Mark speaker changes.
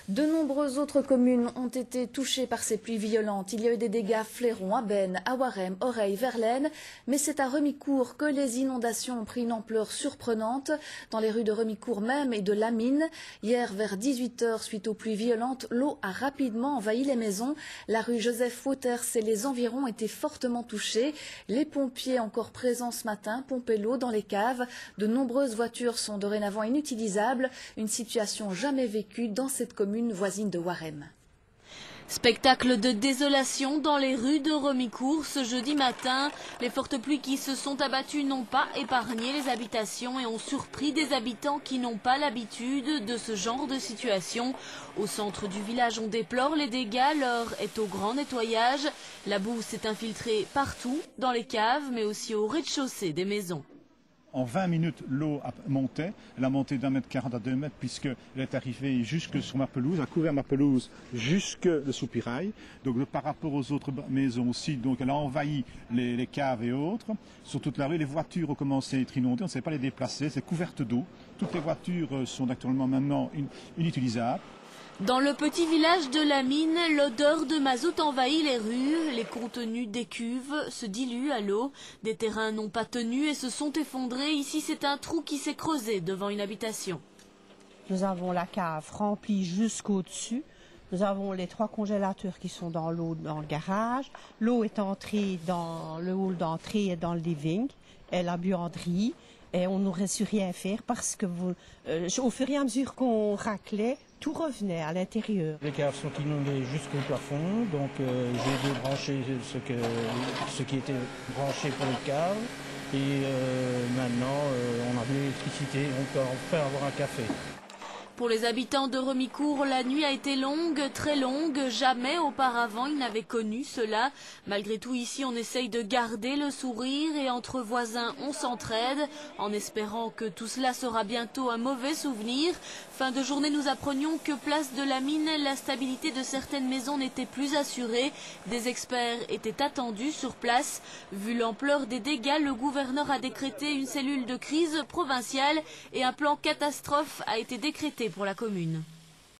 Speaker 1: De nombreuses autres communes ont été touchées par ces pluies violentes. Il y a eu des dégâts à Fléron, à Bennes, à Warem, Oreille, Verlaine. Mais c'est à Remicourt que les inondations ont pris une ampleur surprenante. Dans les rues de Remicourt même et de Lamine. Hier, vers 18 h, suite aux pluies violentes, l'eau a rapidement envahi les maisons. La rue Joseph Wouters et les environs étaient fortement touchés. Les pompiers, encore présents ce matin, pompaient l'eau dans les caves. De nombreuses voitures sont dorénavant inutilisables. Une situation jamais vécue dans cette commune voisine de Warem.
Speaker 2: Spectacle de désolation dans les rues de Remicourt ce jeudi matin. Les fortes pluies qui se sont abattues n'ont pas épargné les habitations et ont surpris des habitants qui n'ont pas l'habitude de ce genre de situation. Au centre du village, on déplore les dégâts. L'heure est au grand nettoyage. La boue s'est infiltrée partout, dans les caves, mais aussi au rez-de-chaussée des maisons.
Speaker 3: En 20 minutes, l'eau a monté. Elle a monté d'1,40 m à 2 mètres puisqu'elle est arrivée jusque sur ma pelouse, a couvert ma pelouse jusque le soupirail. Donc par rapport aux autres maisons aussi, donc elle a envahi les caves et autres. Sur toute la rue, les voitures ont commencé à être inondées. On ne sait pas les déplacer, c'est couverte d'eau. Toutes les voitures sont actuellement maintenant inutilisables.
Speaker 2: Dans le petit village de Lamine, l'odeur de mazout envahit les rues. Les contenus des cuves se diluent à l'eau. Des terrains n'ont pas tenu et se sont effondrés. Ici, c'est un trou qui s'est creusé devant une habitation.
Speaker 4: Nous avons la cave remplie jusqu'au-dessus. Nous avons les 3 congélateurs qui sont dans l'eau dans le garage. L'eau est entrée dans le hall d'entrée et dans le living et la buanderie. Et on n'aurait su rien faire parce que au fur et à mesure qu'on raclait, tout revenait à l'intérieur.
Speaker 5: Les caves sont inondées jusqu'au plafond, donc j'ai débranché ce qui était branché pour les caves. Et maintenant, on a de l'électricité, on peut enfin avoir un café.
Speaker 2: Pour les habitants de Remicourt, la nuit a été longue, très longue. Jamais auparavant ils n'avaient connu cela. Malgré tout, ici, on essaye de garder le sourire et entre voisins, on s'entraide en espérant que tout cela sera bientôt un mauvais souvenir. Fin de journée, nous apprenions que place de Lamine, la stabilité de certaines maisons n'était plus assurée. Des experts étaient attendus sur place. Vu l'ampleur des dégâts, le gouverneur a décrété une cellule de crise provinciale et un plan catastrophe a été décrété pour la commune.